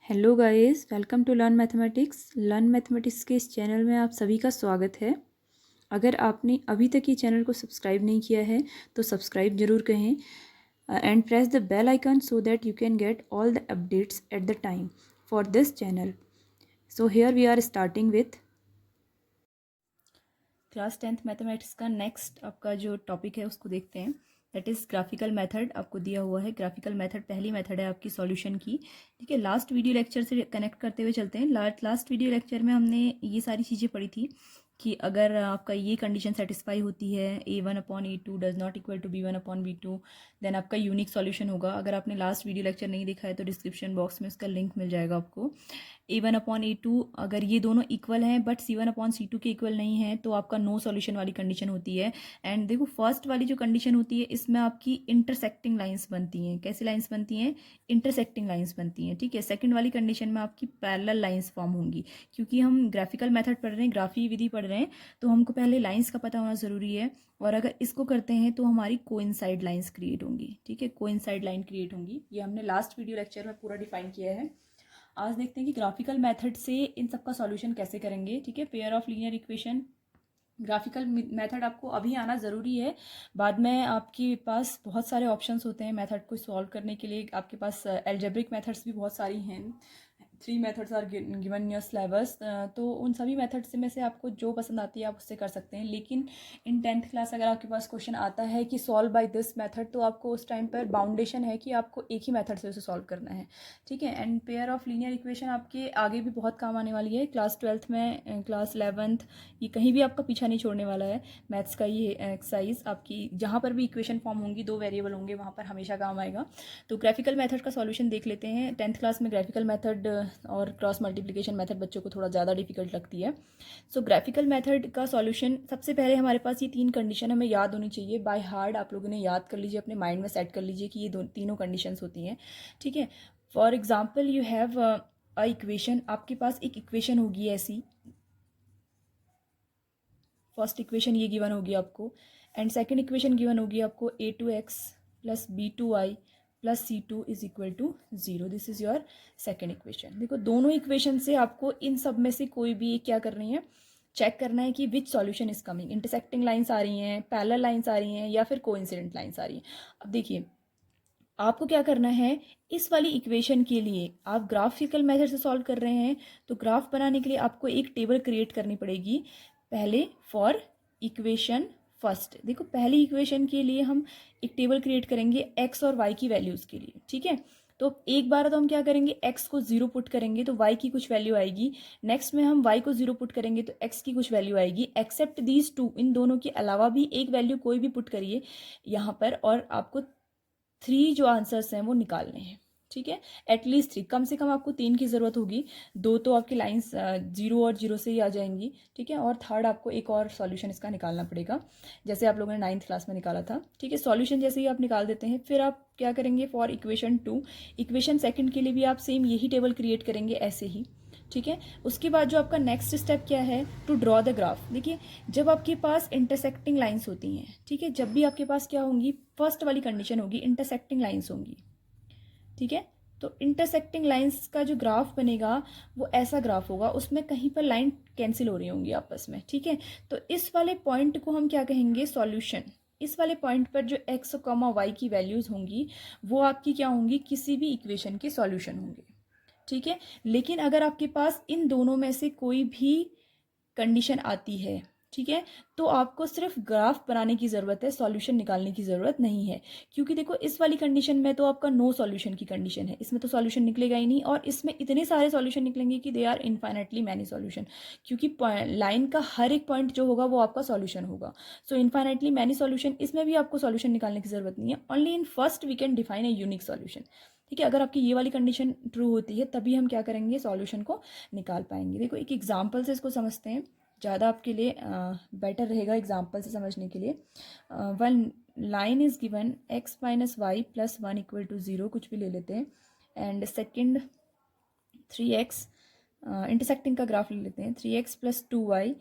Hello guys, welcome to learn mathematics. Learn mathematics के इस channel में आप सभी का स्वागत है। अगर आपने अभी तक ये चैनल को सब्सक्राइब नहीं किया है तो सब्सक्राइब जरूर करें and press the bell icon so that you can get all the updates at the time for this channel. So here we are starting with class 10th mathematics का next आपका जो topic है उसको देखते हैं। That is graphical method. आपको दिया हुआ है ग्राफिकल मेथड, पहली मेथड है आपकी सॉल्यूशन की। ठीक है, लास्ट वीडियो लेक्चर से कनेक्ट करते हुए चलते हैं। लास्ट वीडियो लेक्चर में हमने ये सारी चीज़ें पढ़ी थी कि अगर आपका ये कंडीशन सेटिस्फाई होती है a1/a2 does not equal to b1/b2 then आपका यूनिक सॉल्यूशन होगा। अगर आपने लास्ट वीडियो लेक्चर नहीं देखा है तो डिस्क्रिप्शन बॉक्स में उसका लिंक मिल जाएगा आपको। a1/a2 अगर ये दोनों इक्वल हैं बट c1/c2 के इक्वल नहीं है तो आपका नो सॉल्यूशन वाली कंडीशन होती है। एंड देखो, फर्स्ट वाली जो कंडीशन होती है इसमें आपकी इंटरसेक्टिंग लाइंस बनती हैं। कैसी लाइंस बनती हैं? इंटरसेक्टिंग लाइंस बनती हैं। ठीक है, सेकंड वाली कंडीशन में आपकी पैरेलल लाइंस फॉर्म होंगी। क्योंकि हम ग्राफिकल मेथड पढ़ रहे हैं, ग्राफी विधि पढ़ रहे हैं, तो हमको पहले लाइंस का पता होना ज़रूरी है। और अगर इसको करते हैं तो हमारी कोइंसाइड लाइंस क्रिएट होंगी। ठीक है, कोइंसाइड लाइन क्रिएट होंगी। ये हमने लास्ट वीडियो लेक्चर में पूरा डिफाइन किया है। आज देखते हैं कि ग्राफिकल मेथड से इन सब का सॉल्यूशन कैसे करेंगे। ठीक है, pair of linear equation graphical method आपको अभी आना ज़रूरी है। बाद में आपके पास बहुत सारे ऑप्शंस होते हैं मेथड को सॉल्व करने के लिए। आपके पास एल्जेब्रिक मेथड्स भी बहुत सारी हैं। 3 methods are given in your syllabus. तो उन सभी मेथड्स में से आपको जो पसंद आती है आप उससे कर सकते हैं। लेकिन इन 10th क्लास अगर आपके पास क्वेश्चन आता है कि सॉल्व बाय दिस मेथड, तो आपको उस टाइम पर बाउंडेशन है कि आपको एक ही मेथड से उसे सॉल्व करना है। ठीक है, and pair of linear equation आपके आगे भी बहुत काम आने वाली है। क्लास 12th में, क्लास 11th, ये कहीं भी आपका पीछा नहीं छोड़ने वाला है। मैथ्स का ये एक्सरसाइज आपकी जहाँ पर भी इक्वेशन फॉर्म होंगी, 2 वेरिएबल होंगे, वहाँ पर हमेशा काम आएगा। तो ग्राफिकल मेथड का सॉल्यूशन देख लेते हैं। 10th क्लास में ग्राफिकल मेथड और क्रॉस मल्टीप्लिकेशन मेथड बच्चों को थोड़ा ज़्यादा डिफिकल्ट लगती है। सो ग्राफिकल मेथड का सॉल्यूशन, सबसे पहले हमारे पास ये 3 कंडीशन हमें याद होनी चाहिए। बाय हार्ड आप लोगों ने याद कर लीजिए, अपने माइंड में सेट कर लीजिए कि ये तीनों कंडीशंस होती हैं। ठीक है, for example you have a equation. आपके पास एक इक्वेशन होगी ऐसी, फर्स्ट इक्वेशन ये गिवन होगी आपको, एंड सेकंड इक्वेशन गिवन होगी आपको a2x plus b2y plus c2 is equal to 0। This is your second equation. देखो, दोनों इक्वेशन से आपको इन सब में से कोई भी क्या करनी है, चेक करना है कि which solution is coming. Intersecting lines आ रही हैं, पैरेलल लाइंस आ रही हैं, या फिर कोइंसिडेंट लाइंस आ रही हैं। अब देखिए, आपको क्या करना है, इस वाली इक्वेशन के लिए आप ग्राफिकल मेथड से सॉल्व कर रहे हैं तो ग्राफ बनाने के लिए आपको एक टेबल क्रिएट करनी पड़ेगी पहले फॉर इक्वेशन फर्स्ट। देखो, पहली इक्वेशन के लिए हम एक टेबल क्रिएट करेंगे एक्स और वाई की वैल्यूज़ के लिए। ठीक है, तो एक बार तो हम क्या करेंगे, एक्स को 0 पुट करेंगे तो वाई की कुछ वैल्यू आएगी। नेक्स्ट में हम वाई को 0 पुट करेंगे तो एक्स की कुछ वैल्यू आएगी। एक्सेप्ट दीज टू, इन दोनों के अलावा भी एक वैल्यू कोई भी पुट करिए यहाँ पर, और आपको 3 जो आंसर्स हैं वो निकालने हैं। ठीक है, एटलीस्ट 3, कम से कम आपको 3 की ज़रूरत होगी। 2 तो आपकी लाइंस 0 और 0 से ही आ जाएंगी। ठीक है, और थर्ड आपको एक और सॉल्यूशन इसका निकालना पड़ेगा, जैसे आप लोगों ने 9th क्लास में निकाला था। ठीक है, सॉल्यूशन जैसे ही आप निकाल देते हैं, फिर आप क्या करेंगे, फॉर इक्वेशन 2, इक्वेशन सेकंड के लिए भी आप सेम यही टेबल क्रिएट करेंगे ऐसे ही। ठीक है, उसके बाद जो आपका नेक्स्ट स्टेप क्या है, टू ड्रॉ द ग्राफ। देखिए, जब आपके पास इंटरसेक्टिंग लाइंस होती हैं, ठीक है, जब भी आपके पास क्या होंगी, फर्स्ट वाली कंडीशन होगी, इंटरसेक्टिंग लाइंस होंगी। ठीक है, तो इंटरसेक्टिंग लाइंस का जो ग्राफ बनेगा वो ऐसा ग्राफ होगा, उसमें कहीं पर लाइन कैंसिल हो रही होंगी आपस में। ठीक है, तो इस वाले पॉइंट को हम क्या कहेंगे, सॉल्यूशन। इस वाले पॉइंट पर जो एक्स कॉमा वाई की वैल्यूज होंगी वो आपकी क्या होंगी, किसी भी इक्वेशन के सॉल्यूशन होंगे। ठीक है, लेकिन अगर आपके पास इन दोनों में से कोई भी कंडीशन आती है, ठीक है, तो आपको सिर्फ ग्राफ बनाने की ज़रूरत है, सॉल्यूशन निकालने की ज़रूरत नहीं है। क्योंकि देखो, इस वाली कंडीशन में तो आपका नो सॉल्यूशन की कंडीशन है, इसमें तो सॉल्यूशन निकलेगा ही नहीं, और इसमें इतने सारे सॉल्यूशन निकलेंगे कि they are infinitely many solution. क्योंकि लाइन का हर एक पॉइंट जो होगा वो आपका सॉल्यूशन होगा। सो इनफाइनाइटली मैनी सॉल्यूशन, इसमें भी आपको सॉल्यूशन निकालने की ज़रूरत नहीं है। Only in first we can define a unique solution. ठीक है, अगर आपकी ये वाली कंडीशन ट्रू होती है तभी हम क्या करेंगे, सॉल्यूशन को निकाल पाएंगे। देखो, एक एग्जाम्पल से इसको समझते हैं, ज़्यादा आपके लिए बेटर रहेगा एग्जाम्पल से समझने के लिए। One line is given x minus y plus 1 equal to 0, कुछ भी ले लेते हैं, एंड सेकेंड 3x, इंटरसेक्टिंग का ग्राफ ले लेते हैं, 3x plus 2y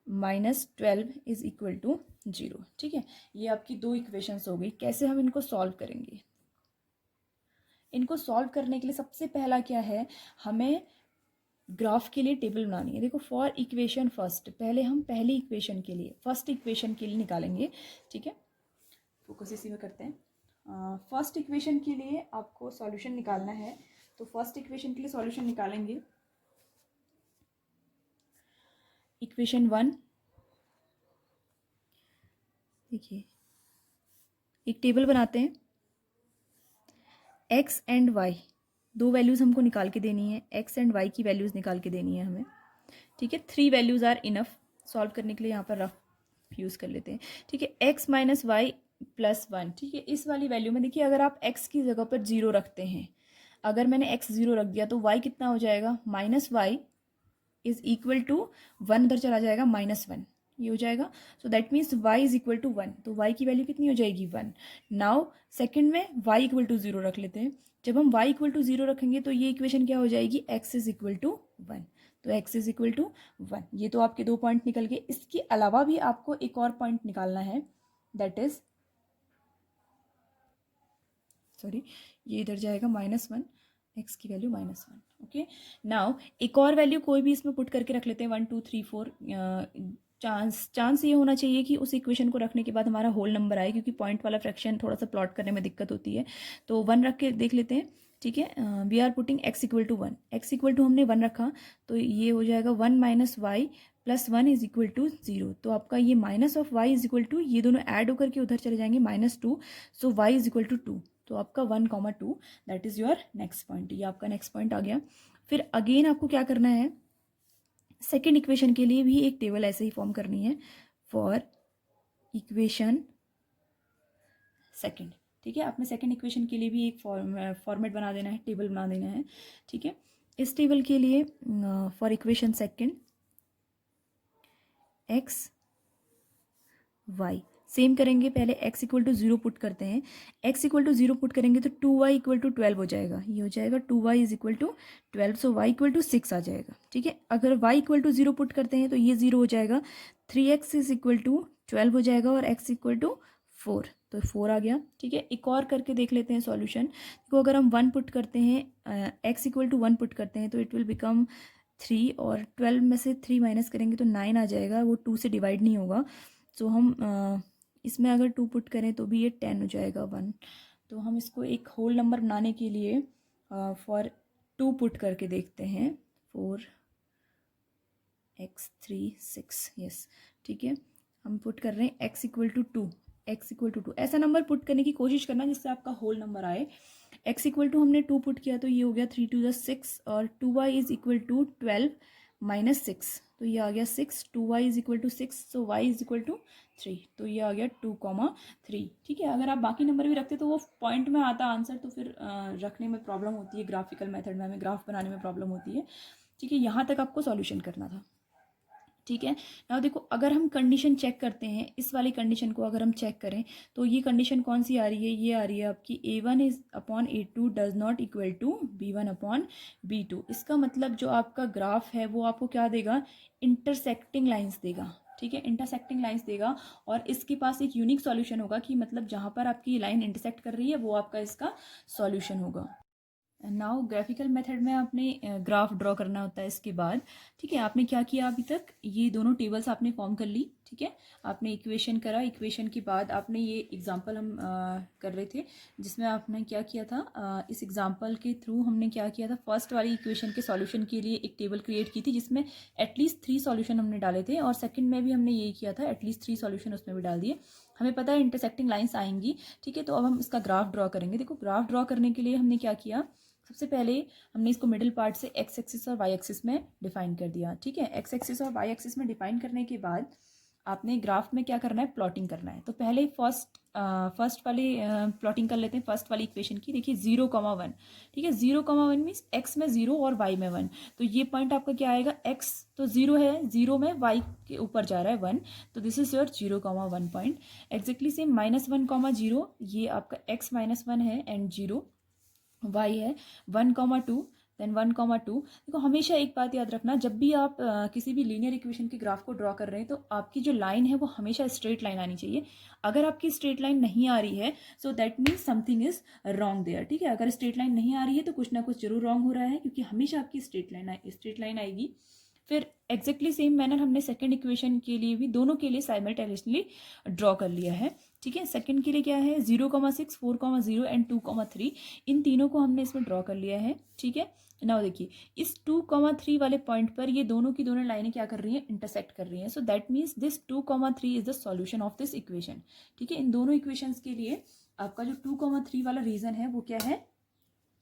minus 12 is equal to 0। ठीक है, ये आपकी 2 इक्वेशंस हो गई। कैसे हम इनको सॉल्व करेंगे, इनको सॉल्व करने के लिए सबसे पहला क्या है, हमें ग्राफ के लिए टेबल बनानी है। देखो फॉर इक्वेशन फर्स्ट, पहले हम पहली इक्वेशन के लिए, फर्स्ट इक्वेशन के लिए निकालेंगे, ठीक है। फोकस इसी में करते हैं। फर्स्ट इक्वेशन के लिए आपको सॉल्यूशन निकालना है, तो फर्स्ट इक्वेशन के लिए सॉल्यूशन निकालेंगे। इक्वेशन 1, देखिए एक टेबल बनाते हैं, एक्स एंड वाई दो वैल्यूज़ हमको निकाल के देनी है, एक्स एंड वाई की वैल्यूज़ निकाल के देनी है हमें, ठीक है। 3 वैल्यूज़ आर इनफ सॉल्व करने के लिए, यहाँ पर रफ यूज़ कर लेते हैं, ठीक है। एक्स माइनस वाई प्लस 1, ठीक है। इस वाली वैल्यू में देखिए अगर आप एक्स की जगह पर 0 रखते हैं, अगर मैंने एक्स 0 रख दिया तो वाई कितना हो जाएगा, minus y is equal to 1, उधर चला जाएगा -1, ये हो जाएगा। So that means y is equal to 1, तो y की वैल्यू कितनी हो जाएगी 1। नाउ सेकंड में y इक्वल टू 0 रख लेते हैं। जब हम y इक्वल टू 0 रखेंगे तो ये इक्वेशन क्या हो जाएगी, x इज इक्वल टू 1, तो x इज इक्वल टू 1। ये तो आपके 2 पॉइंट निकल गए। इसके अलावा भी आपको एक और पॉइंट निकालना है, दैट इज सॉरी ये इधर जाएगा -1, x की वैल्यू -1, ओके। नाउ एक और वैल्यू कोई भी इसमें पुट करके रख लेते हैं, 1 2 3 4। चांस ये होना चाहिए कि उस इक्वेशन को रखने के बाद हमारा होल नंबर आए, क्योंकि पॉइंट वाला फ्रैक्शन थोड़ा सा प्लॉट करने में दिक्कत होती है। तो 1 रख के देख लेते हैं, ठीक है। We are putting x equal to 1, x equal to हमने 1 रखा, तो ये हो जाएगा 1 minus y plus 1 is equal to 0। तो आपका ये minus of y is equal to, ये दोनों ऐड होकर के उधर चले जाएंगे -2, so y is equal to 2। तो आपका 1, 2 that is your next point, ये आपका नेक्स्ट पॉइंट आ गया। फिर अगेन आपको क्या करना है, सेकेंड इक्वेशन के लिए भी एक टेबल ऐसे ही फॉर्म करनी है, फॉर इक्वेशन सेकेंड, ठीक है। आपने सेकेंड इक्वेशन के लिए भी एक फॉर्मेट बना देना है, टेबल बना देना है, ठीक है। इस टेबल के लिए for equation second x y same करेंगे, पहले x इक्वल टू 0 पुट करते हैं। x इक्वल टू 0 पुट करेंगे तो 2y इक्वल टू 12 हो जाएगा, ये हो जाएगा 2y is equal to 12, so y equal to 6 आ जाएगा, ठीक है। अगर y इक्वल टू 0 पुट करते हैं तो ये 0 हो जाएगा, 3x इज इक्वल टू 12 हो जाएगा, और x इक्वल टू 4, तो 4 आ गया, ठीक है। एक और करके देख लेते हैं सॉल्यूशन को। अगर हम 1 पुट करते हैं, x इक्वल टू 1 पुट करते हैं तो इट विल बिकम 3, और 12 में से 3 माइनस करेंगे तो 9 आ जाएगा, वो 2 से डिवाइड नहीं होगा। सो हम इसमें अगर 2 पुट करें तो भी ये 10 हो जाएगा 1। तो हम इसको एक होल नंबर बनाने के लिए फॉर 2 पुट करके देखते हैं, 4x3 6, यस, ठीक है। हम पुट कर रहे हैं x equal to 2, x equal to 2, ऐसा नंबर पुट करने की कोशिश करना जिससे आपका होल नंबर आए। x इक्वल टू हमने 2 पुट किया तो ये हो गया 3 2 6, और 2y is equal to 12 minus 6, तो ये आ गया 6, 2y is equal to 6, so y is equal to 3, तो ये आ गया 2,3, ठीक है। अगर आप बाकी नंबर भी रखते तो वो पॉइंट में आता आंसर, तो फिर रखने में प्रॉब्लम होती है, ग्राफिकल मेथड में हमें ग्राफ बनाने में प्रॉब्लम होती है, ठीक है। यहाँ तक आपको सॉल्यूशन करना था, ठीक है। ना देखो अगर हम कंडीशन चेक करते हैं, इस वाली कंडीशन को अगर हम चेक करें तो ये कंडीशन कौन सी आ रही है, ये आ रही है आपकी a1 is upon a2 does not equal to b1 upon b2। इसका मतलब जो आपका ग्राफ है वो आपको क्या देगा, इंटरसेक्टिंग लाइंस देगा, ठीक है, इंटरसेक्टिंग लाइंस देगा, और इसके पास एक यूनिक सॉल्यूशन होगा कि मतलब जहाँ पर आपकी लाइन इंटरसेक्ट कर रही है वो आपका इसका सॉल्यूशन होगा। नाउ ग्राफिकल मेथड में आपने ग्राफ ड्रॉ करना होता है इसके बाद, ठीक है। आपने क्या किया अभी तक, ये दोनों टेबल्स आपने फॉर्म कर ली, ठीक है। आपने इक्वेशन करा, इक्वेशन के बाद आपने ये एग्जांपल हम कर रहे थे जिसमें आपने क्या किया था, इस एग्जांपल के थ्रू हमने क्या किया था, फर्स्ट वाली इक्वेशन के सॉल्यूशन के लिए एक टेबल क्रिएट की थी जिसमें एटलीस्ट 3 सॉल्यूशन हमने डाले थे, और सेकंड में भी हमने यही किया था, एटलीस्ट 3 सॉल्यूशन उसमें भी डाल दिए। हमें पता है इंटरसेक्टिंग लाइन्स आएंगी, ठीक है। तो अब हम इसका ग्राफ ड्रॉ करेंगे। देखो ग्राफ ड्रॉ करने के लिए हमने क्या किया, सबसे पहले हमने इसको मिडिल पार्ट से एक्स एक्सिस और वाई एक्सिस में डिफाइन कर दिया, ठीक है। एक्स एक्सिस और वाई एक्सिस में डिफाइन करने के बाद आपने ग्राफ में क्या करना है, प्लॉटिंग करना है। तो पहले फर्स्ट वाली प्लॉटिंग कर लेते हैं, फर्स्ट वाली इक्वेशन की। देखिए 0,1, ठीक है। 0,1 मीन्स एक्स में 0 और वाई में 1, तो ये पॉइंट आपका क्या आएगा, एक्स तो 0 है, 0 में वाई के ऊपर जा रहा है 1, तो this is your 0,1 point. Exactly same -1,0, ये आपका x -1 है, एंड 0 y है 1,2, देन 1,2। देखो हमेशा एक बात याद रखना, जब भी आप किसी भी लीनियर इक्वेशन के ग्राफ को ड्रॉ कर रहे हैं तो आपकी जो लाइन है वो हमेशा स्ट्रेट लाइन आनी चाहिए। अगर आपकी स्ट्रेट लाइन नहीं आ रही है so that means something is wrong there, ठीक है। अगर स्ट्रेट लाइन नहीं आ रही है तो कुछ ना कुछ जरूर रॉन्ग हो रहा है, क्योंकि हमेशा आपकी स्ट्रेट लाइन आएगी। फिर एग्जैक्टली सेम मैनर हमने सेकंड इक्वेशन के लिए भी दोनों के लिए साइमल्टेनियसली ड्रॉ कर लिया है, ठीक है। सेकंड के लिए क्या है 0,6, 4,0 एंड 2,3, इन तीनों को हमने इसमें ड्रॉ कर लिया है, ठीक है। नाउ देखिए इस 2,3 वाले पॉइंट पर ये दोनों की दोनों लाइनें क्या कर रही हैं, इंटरसेक्ट कर रही हैं। सो that means this 2,3 is the solution of this equation, ठीक है। इन दोनों इक्वेशंस के लिए आपका जो 2,3 वाला रीजन है वो क्या है,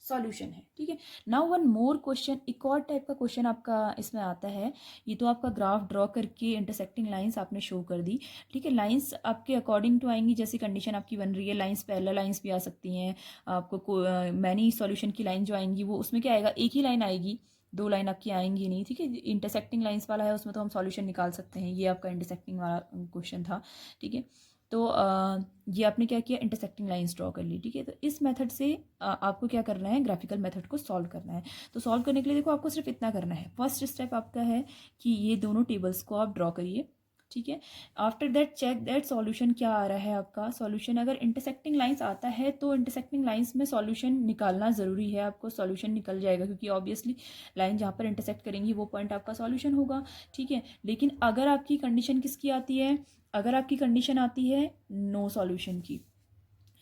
सॉल्यूशन है, ठीक है। नाउ वन मोर क्वेश्चन, एक और टाइप का क्वेश्चन आपका इसमें आता है। ये तो आपका ग्राफ ड्रॉ करके इंटरसेक्टिंग लाइंस आपने शो कर दी, ठीक है। लाइंस आपके अकॉर्डिंग टू आएंगी, जैसी कंडीशन आपकी बन रही है। लाइंस पैरेलल लाइंस भी आ सकती हैं आपको, मैनी सॉल्यूशन की लाइन जो आएंगी वो उसमें क्या आएगा, एक ही लाइन आएगी, दो लाइन आपकी आएंगी नहीं, ठीक है। इंटरसेक्टिंग लाइंस वाला है उसमें तो हम सॉल्यूशन निकाल सकते हैं। ये आपका इंटरसेक्टिंग वाला क्वेश्चन था, ठीक है। तो ये आपने क्या किया, इंटरसेक्टिंग लाइंस ड्रॉ कर ली, ठीक है। तो इस मेथड से आपको क्या करना है, ग्राफिकल मेथड को सॉल्व करना है। तो सॉल्व करने के लिए देखो आपको सिर्फ इतना करना है। फर्स्ट स्टेप आपका है कि ये दोनों टेबल्स को आप ड्रॉ करिए, ठीक है। After that check that solution क्या आ रहा है आपका। सॉल्यूशन अगर इंटरसेक्टिंग लाइंस आता है तो इंटरसेक्टिंग लाइंस में सॉल्यूशन निकालना ज़रूरी है, आपको सॉल्यूशन निकल जाएगा, क्योंकि ऑब्वियसली लाइन जहाँ पर इंटरसेक्ट करेंगी वो पॉइंट आपका सॉल्यूशन होगा, ठीक है। लेकिन अगर आपकी कंडीशन किसकी आती है, अगर आपकी कंडीशन आती है नो सॉल्यूशन की,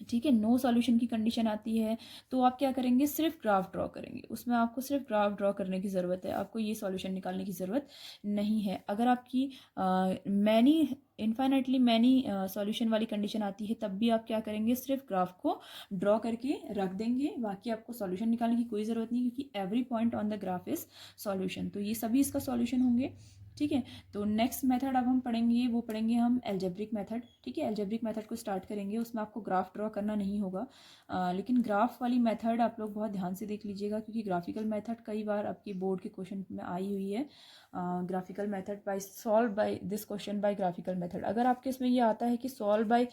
ठीक है, नो सॉल्यूशन की कंडीशन आती है, तो आप क्या करेंगे, सिर्फ ग्राफ ड्रॉ करेंगे। उसमें आपको सिर्फ ग्राफ ड्रॉ करने की ज़रूरत है, आपको ये सॉल्यूशन निकालने की ज़रूरत नहीं है। अगर आपकी मैनी इन्फाइनाइटली मैनी सॉल्यूशन वाली कंडीशन आती है तब भी आप क्या करेंगे, सिर्फ ग्राफ को ड्रॉ करके रख देंगे, बाकी आपको सॉल्यूशन निकालने की कोई ज़रूरत नहीं, क्योंकि every point on the graph is solution. तो ये सभी इसका सॉल्यूशन होंगे, ठीक है। तो नेक्स्ट मेथड अब हम पढ़ेंगे, वो पढ़ेंगे हम एल्जेब्रिक मेथड, ठीक है। एल्जेब्रिक मेथड को स्टार्ट करेंगे, उसमें आपको ग्राफ ड्रॉ करना नहीं होगा, लेकिन ग्राफ वाली मेथड आप लोग बहुत ध्यान से देख लीजिएगा, क्योंकि ग्राफिकल मेथड कई बार आपकी बोर्ड के क्वेश्चन में आई हुई है। Graphical method by solve by this question by graphical method. अगर आपके इसमें ये आता है कि solve by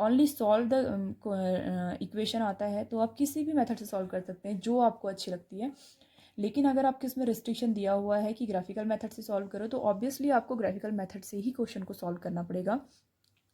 only solve the equation आता है तो आप किसी भी मेथड से सॉल्व कर सकते हैं जो आपको अच्छी लगती है। लेकिन अगर आपके इसमें रिस्ट्रिक्शन दिया हुआ है कि ग्राफिकल मेथड से सॉल्व करो तो ऑब्वियसली आपको ग्राफिकल मेथड से ही क्वेश्चन को सॉल्व करना पड़ेगा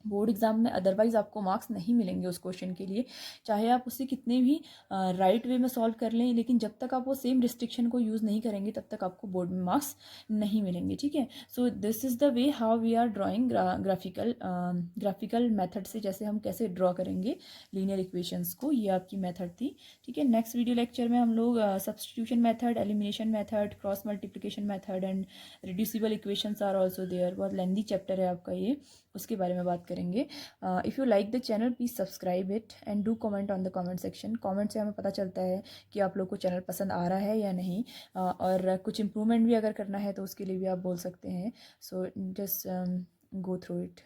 बोर्ड एग्जाम में, अदरवाइज आपको मार्क्स नहीं मिलेंगे उस क्वेश्चन के लिए, चाहे आप उसे कितने भी राइट वे में सॉल्व कर लें, लेकिन जब तक आप वो सेम रिस्ट्रिक्शन को यूज़ नहीं करेंगे तब तक आपको बोर्ड में मार्क्स नहीं मिलेंगे, ठीक है। So this is the way how we are drawing graphical method से, जैसे हम कैसे ड्रॉ करेंगे लीनियर इक्वेशंस को, ये आपकी मेथड थी, ठीक है। नेक्स्ट वीडियो लेक्चर में हम लोग substitution method, elimination method, cross multiplication method and reducible equations are also there, बहुत लेंदी चैप्टर है आपका ये, उसके बारे में बात करेंगे। If you like the channel please subscribe it and do comment on the comment section. Comment से हमें पता चलता है कि आप लोग को चैनल पसंद आ रहा है या नहीं, और कुछ इम्प्रूवमेंट भी अगर करना है तो उसके लिए भी आप बोल सकते हैं। So just go through it.